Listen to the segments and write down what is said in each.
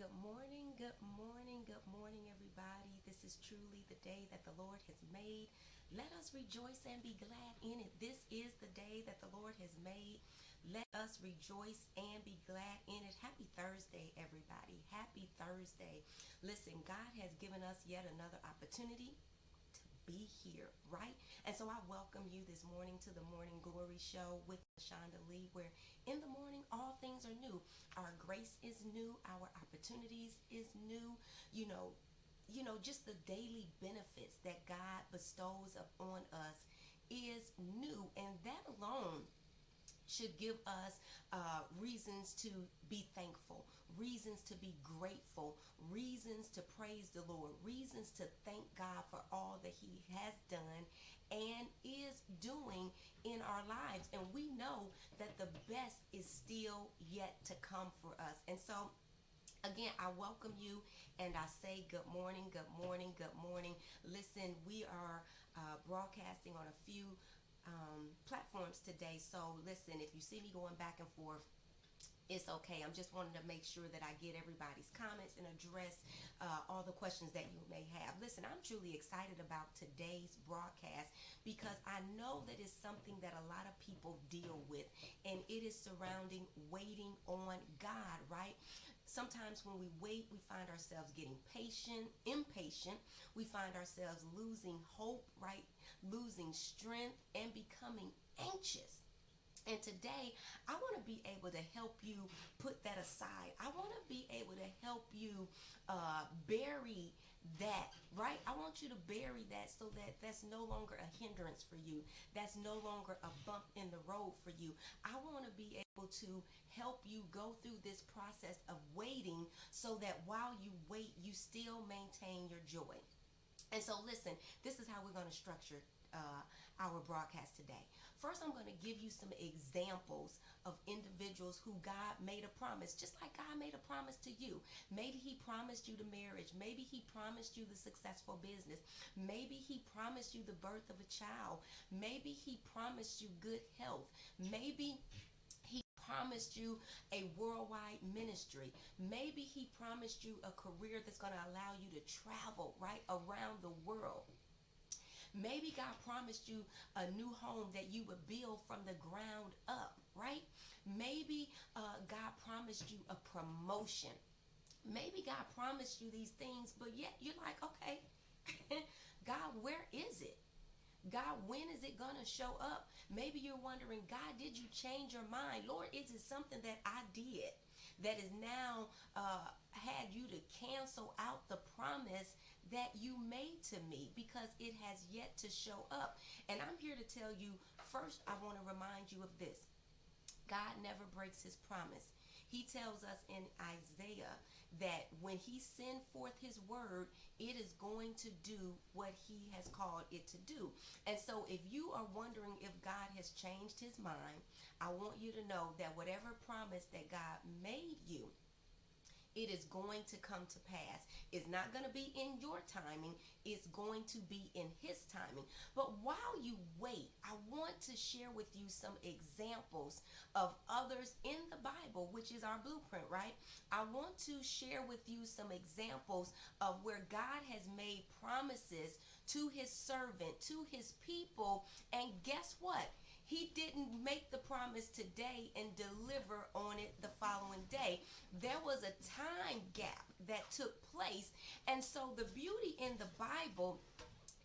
Good morning, good morning, good morning, everybody. This is truly the day that the Lord has made. Let us rejoice and be glad in it. This is the day that the Lord has made. Let us rejoice and be glad in it. Happy Thursday, everybody. Happy Thursday. Listen, God has given us yet another opportunity be here, right? And so I welcome you this morning to the Morning Glory Show with LaShonda Lee, where in the morning all things are new. Our grace is new, our opportunities is new. You know, just the daily benefits that God bestows upon us is new, and that alone should give us reasons to be thankful, reasons to be grateful, reasons to praise the Lord, reasons to thank God for all that He has done and is doing in our lives. And we know that the best is still yet to come for us. And so, again, I welcome you and I say good morning, good morning, good morning. Listen, we are broadcasting on a few platforms today. So, listen, if you see me going back and forth, it's okay. I'm just wanting to make sure that I get everybody's comments and address all the questions that you may have. Listen, I'm truly excited about today's broadcast because I know that it's something that a lot of people deal with, and it is surrounding waiting on God, right? Sometimes when we wait, we find ourselves getting impatient. We find ourselves losing hope, right? Losing strength and becoming anxious. And today, I want to be able to help you put that aside. I want to be able to help you bury that, right? I want you to bury that so that that's no longer a hindrance for you. That's no longer a bump in the road for you. I want to be able to help you go through this process of waiting so that while you wait, you still maintain your joy. And so, listen, this is how we're going to structure our broadcast today. First, I'm going to give you some examples of individuals who God made a promise, just like God made a promise to you. Maybe He promised you the marriage. Maybe He promised you the successful business. Maybe He promised you the birth of a child. Maybe He promised you good health. Maybe He promised you a worldwide ministry. Maybe He promised you a career that's going to allow you to travel right around the world. Maybe God promised you a new home that you would build from the ground up, right? Maybe God promised you a promotion. Maybe God promised you these things, but yet you're like, okay, God, where is it? God, when is it going to show up? Maybe you're wondering, God, did you change your mind? Lord, is it something that I did that is now had you to cancel out the promise that you made to me because it has yet to show up? And I'm here to tell you, first, I want to remind you of this. God never breaks His promise. He tells us in Isaiah that when He sends forth His word, it is going to do what He has called it to do. And so if you are wondering if God has changed His mind, I want you to know that whatever promise that God made you, it is going to come to pass. It's not going to be in your timing. It's going to be in His timing. But while you wait, I want to share with you some examples of others in the Bible, which is our blueprint, right? I want to share with you some examples of where God has made promises to His servant, to His people, and guess what? He didn't make the promise today and deliver on it the following day. There was a time gap that took place. And so the beauty in the Bible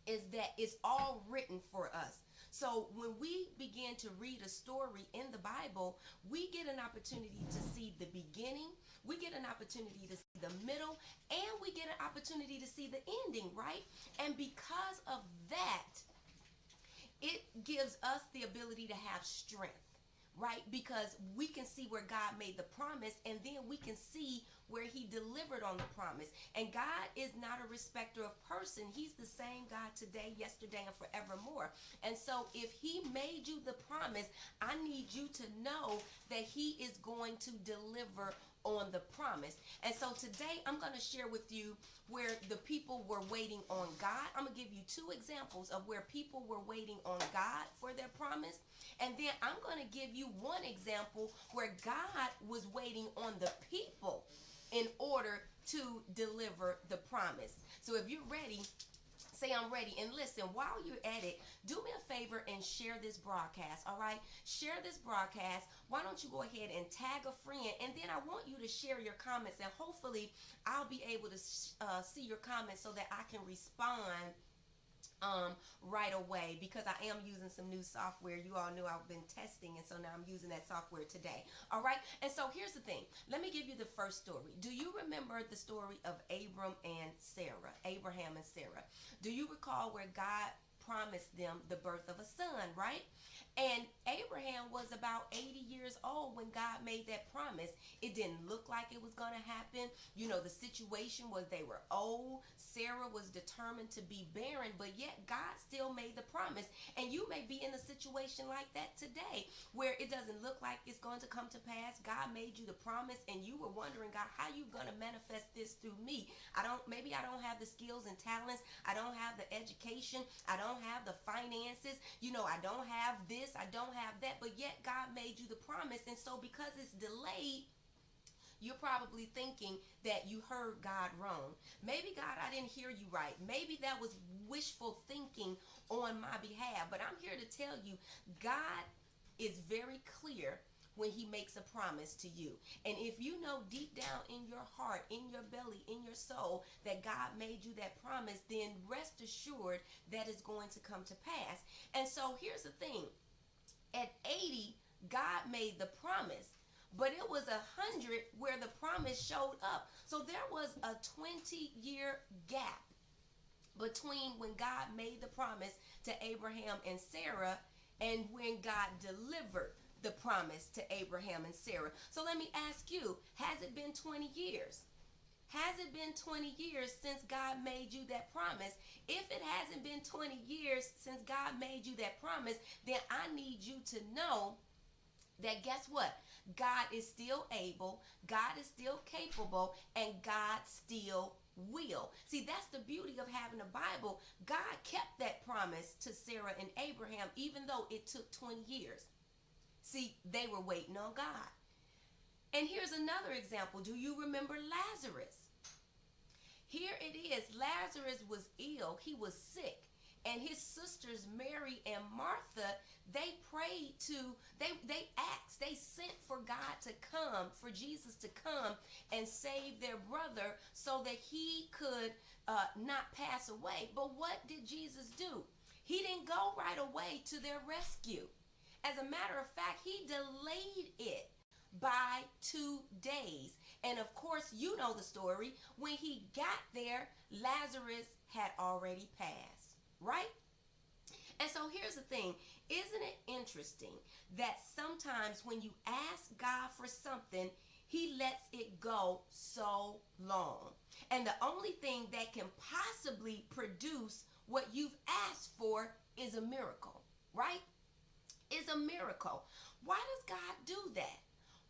is that it's all written for us. So when we begin to read a story in the Bible, we get an opportunity to see the beginning, we get an opportunity to see the middle, and we get an opportunity to see the ending, right? And because of that, it gives us the ability to have strength, right? Because we can see where God made the promise, and then we can see where He delivered on the promise. And God is not a respecter of person. He's the same God today, yesterday, and forevermore. And so if He made you the promise, I need you to know that He is going to deliver on the promise. And so today I'm going to share with you where the people were waiting on God. I'm going to give you two examples of where people were waiting on God for their promise. And then I'm going to give you one example where God was waiting on the people in order to deliver the promise. So if you're ready, say I'm ready. And listen, while you're at it, do me a favor and share this broadcast. All right, share this broadcast. Why don't you go ahead and tag a friend, and then I want you to share your comments, and hopefully I'll be able to see your comments so that I can respond right away, because I am using some new software. You all knew I've been testing, and so now I'm using that software today. All right, and so here's the thing. Let me give you the first story. Do you remember the story of Abraham and Sarah? Abraham and Sarah. Do you recall where God promised them the birth of a son, right? And Abraham was about 80 years old when God made that promise. It didn't look like it was going to happen. You know, the situation was they were old. Sarah was determined to be barren, but yet God still made the promise. And you may be in a situation like that today, where it doesn't look like it's going to come to pass. God made you the promise, and you were wondering, God, how are you going to manifest this through me? Maybe I don't have the skills and talents. I don't have the education. I don't have the finances. You know, I don't have this. I don't have that, but yet God made you the promise. And so because it's delayed, you're probably thinking that you heard God wrong. Maybe, God, I didn't hear you right. Maybe that was wishful thinking on my behalf. But I'm here to tell you, God is very clear when he makes a promise to you. And if you know deep down in your heart, in your belly, in your soul, that God made you that promise, then rest assured that it's going to come to pass. And so here's the thing. At 80, God made the promise, but it was 100 where the promise showed up. So there was a 20-year gap between when God made the promise to Abraham and Sarah and when God delivered the promise to Abraham and Sarah. So let me ask you, has it been 20 years? Has it been 20 years since God made you that promise? If it hasn't been 20 years since God made you that promise, then I need you to know that, guess what? God is still able, God is still capable, and God still will. See, that's the beauty of having a Bible. God kept that promise to Sarah and Abraham, even though it took 20 years. See, they were waiting on God. And here's another example. Do you remember Lazarus? Here it is. Lazarus was ill. He was sick. And his sisters, Mary and Martha, they prayed they asked, they sent for God to come, for Jesus to come and save their brother so that he could not pass away. But what did Jesus do? He didn't go right away to their rescue. As a matter of fact, he delayed it by 2 days. And of course, you know the story. When he got there, Lazarus had already passed, right? And so here's the thing. Isn't it interesting that sometimes when you ask God for something, he lets it go so long? And the only thing that can possibly produce what you've asked for is a miracle, right? Is a miracle. Why does God do that?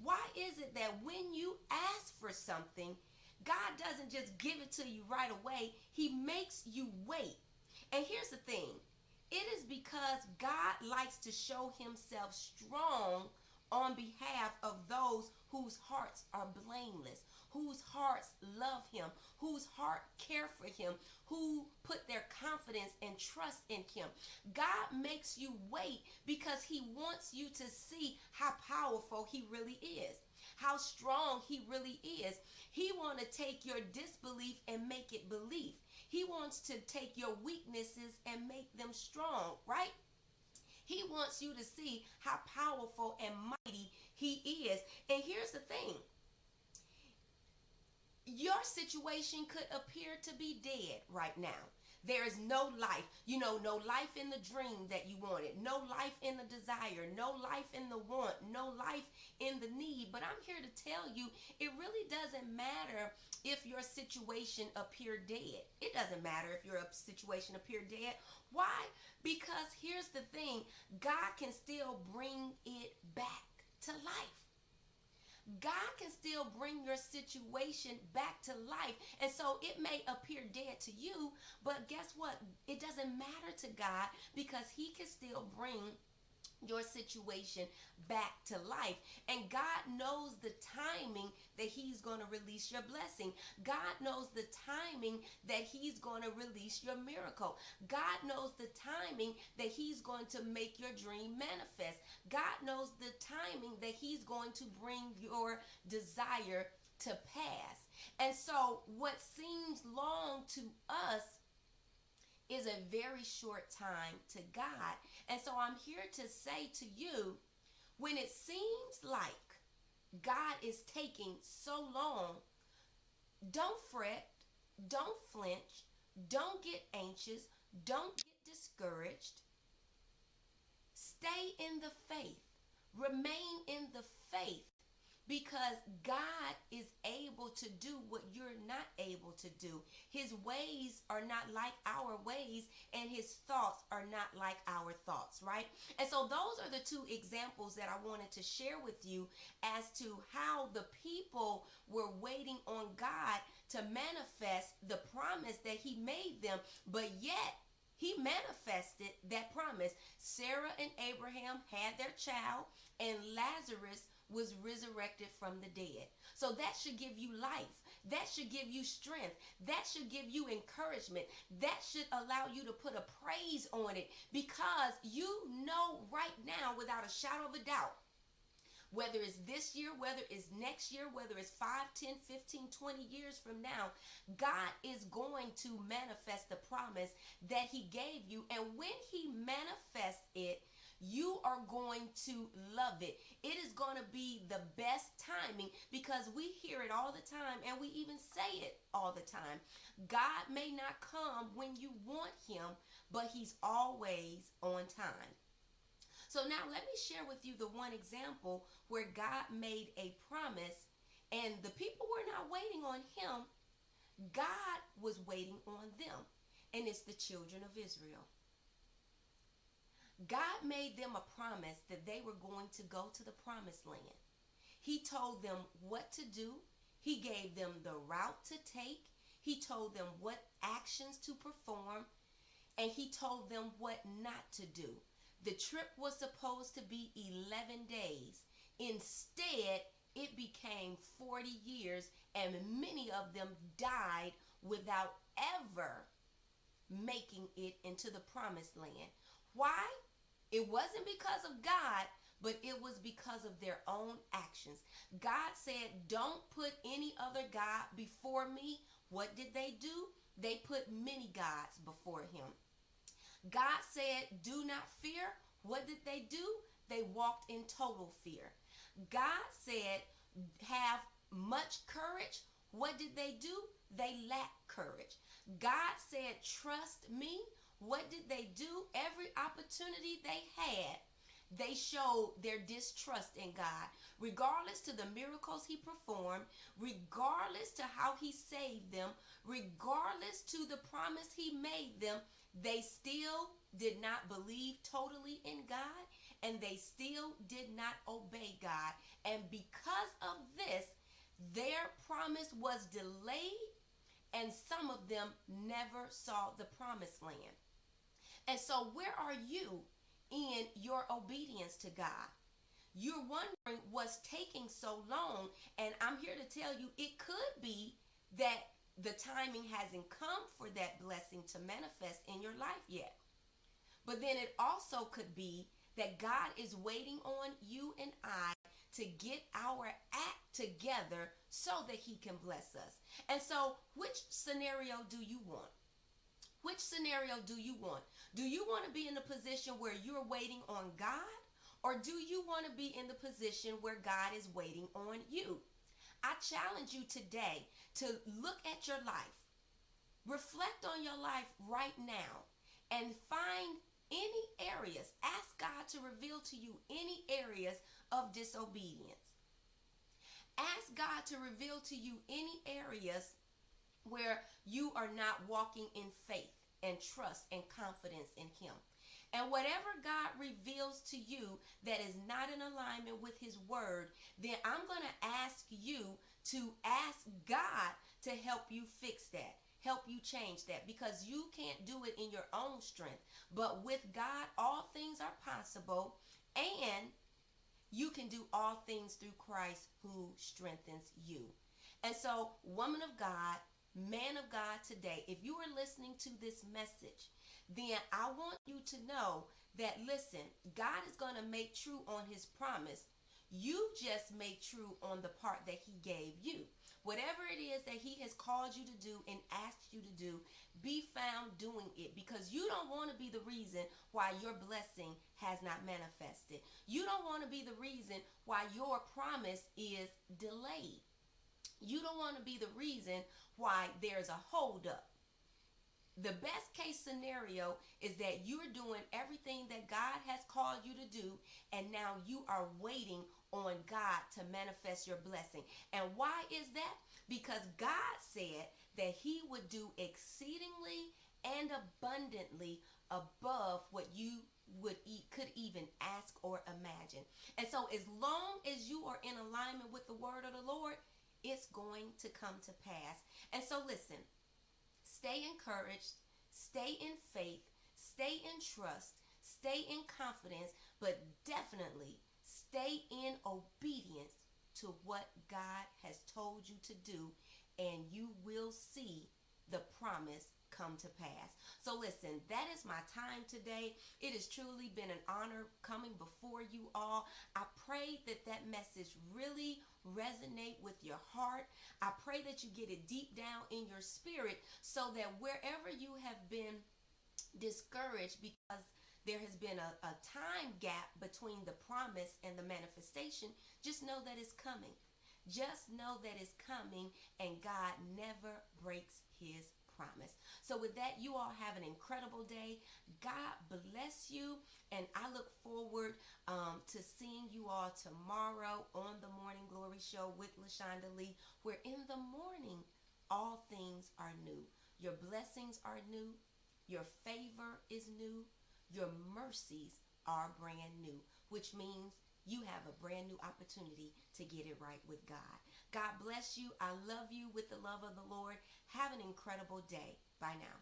Why is it that when you ask for something, God doesn't just give it to you right away? He makes you wait. And here's the thing. It is because God likes to show himself strong on behalf of those whose hearts are blameless, whose hearts love him, whose heart care for him, who put their confidence and trust in him. God makes you wait because he wants you to see how powerful he really is, how strong he really is. He wants to take your disbelief and make it belief. He wants to take your weaknesses and make them strong, right? He wants you to see how powerful and mighty he is. And here's the thing. Your situation could appear to be dead right now. There is no life, no life in the dream that you wanted, no life in the desire, no life in the want, no life in the need. But I'm here to tell you, it really doesn't matter if your situation appeared dead. It doesn't matter if your situation appeared dead. Why? Because here's the thing, God can still bring it back to life. God can still bring your situation back to life. And so it may appear dead to you, but guess what? It doesn't matter to God because he can still bring your situation back to life. And God knows the timing that he's going to release your blessing. God knows the timing that he's going to release your miracle. God knows the timing that he's going to make your dream manifest. God knows the timing that he's going to bring your desire to pass. And so what seems long to us is a very short time to God. And so I'm here to say to you, when it seems like God is taking so long, don't fret, don't flinch, don't get anxious, don't get discouraged. Stay in the faith. Remain in the faith, because God is able to do what you're not able to do. His ways are not like our ways, and his thoughts are not like our thoughts, right? And so those are the two examples that I wanted to share with you as to how the people were waiting on God to manifest the promise that he made them, but yet he manifested that promise. Sarah and Abraham had their child, and Lazarus was resurrected from the dead. So that should give you life. That should give you strength. That should give you encouragement. That should allow you to put a praise on it, because you know right now, without a shadow of a doubt, whether it's this year, whether it's next year, whether it's 5, 10, 15, 20 years from now, God is going to manifest the promise that he gave you. And when he manifests it, you are going to love it. It is going to be the best timing, because we hear it all the time, and we even say it all the time. God may not come when you want him, but he's always on time. So now let me share with you the one example where God made a promise and the people were not waiting on him. God was waiting on them, and it's the children of Israel. God made them a promise that they were going to go to the promised land. He told them what to do. He gave them the route to take. He told them what actions to perform, and he told them what not to do. The trip was supposed to be 11 days. Instead, it became 40 years, and many of them died without ever making it into the promised land. Why? It wasn't because of God, but it was because of their own actions. God said, don't put any other God before me. What did they do? They put many gods before him. God said, do not fear. What did they do? They walked in total fear. God said, have much courage. What did they do? They lacked courage. God said, trust me. What did they do? Every opportunity they had, they showed their distrust in God. Regardless to the miracles he performed, regardless to how he saved them, regardless to the promise he made them, they still did not believe totally in God, and they still did not obey God. And because of this, their promise was delayed, and some of them never saw the promised land. And so where are you in your obedience to God? You're wondering what's taking so long, and I'm here to tell you it could be that the timing hasn't come for that blessing to manifest in your life yet. But then it also could be that God is waiting on you and I to get our act together so that he can bless us. And so which scenario do you want? Which scenario do you want? Do you want to be in a position where you're waiting on God? Or do you want to be in the position where God is waiting on you? I challenge you today to look at your life. Reflect on your life right now and find any areas. Ask God to reveal to you any areas of disobedience. Ask God to reveal to you any areas where you are not walking in faith and trust and confidence in him. And whatever God reveals to you that is not in alignment with his word, then I'm going to ask you to ask God to help you fix that, help you change that, because you can't do it in your own strength. But with God, all things are possible. And you can do all things through Christ who strengthens you. And so, woman of God, man of God, today, if you are listening to this message, then I want you to know that, listen, God is going to make true on his promise. You just make true on the part that he gave you. Whatever it is that he has called you to do and asked you to do, be found doing it, because you don't want to be the reason why your blessing has not manifested. You don't want to be the reason why your promise is delayed. You don't want to be the reason why there's a holdup. The best case scenario is that you're doing everything that God has called you to do, and now you are waiting on God to manifest your blessing. And why is that? Because God said that he would do exceedingly and abundantly above what you could even ask or imagine. And so as long as you are in alignment with the word of the Lord, it's going to come to pass. And so listen, stay encouraged, stay in faith, stay in trust, stay in confidence, but definitely stay in obedience to what God has told you to do, and you will see the promise come to pass. So listen, that is my time today. It has truly been an honor coming before you all. I pray that that message really resonate with your heart. I pray that you get it deep down in your spirit, so that wherever you have been discouraged because there has been a time gap between the promise and the manifestation, just know that it's coming. Just know that it's coming, and God never breaks his promise. So with that, you all have an incredible day. God bless you, and I look forward to seeing you all tomorrow on the Morning Glory Show with LaShonda Lee, where in the morning all things are new. Your blessings are new. Your favor is new. Your mercies are brand new, which means you have a brand new opportunity to get it right with God. God bless you. I love you with the love of the Lord. Have an incredible day. Bye now.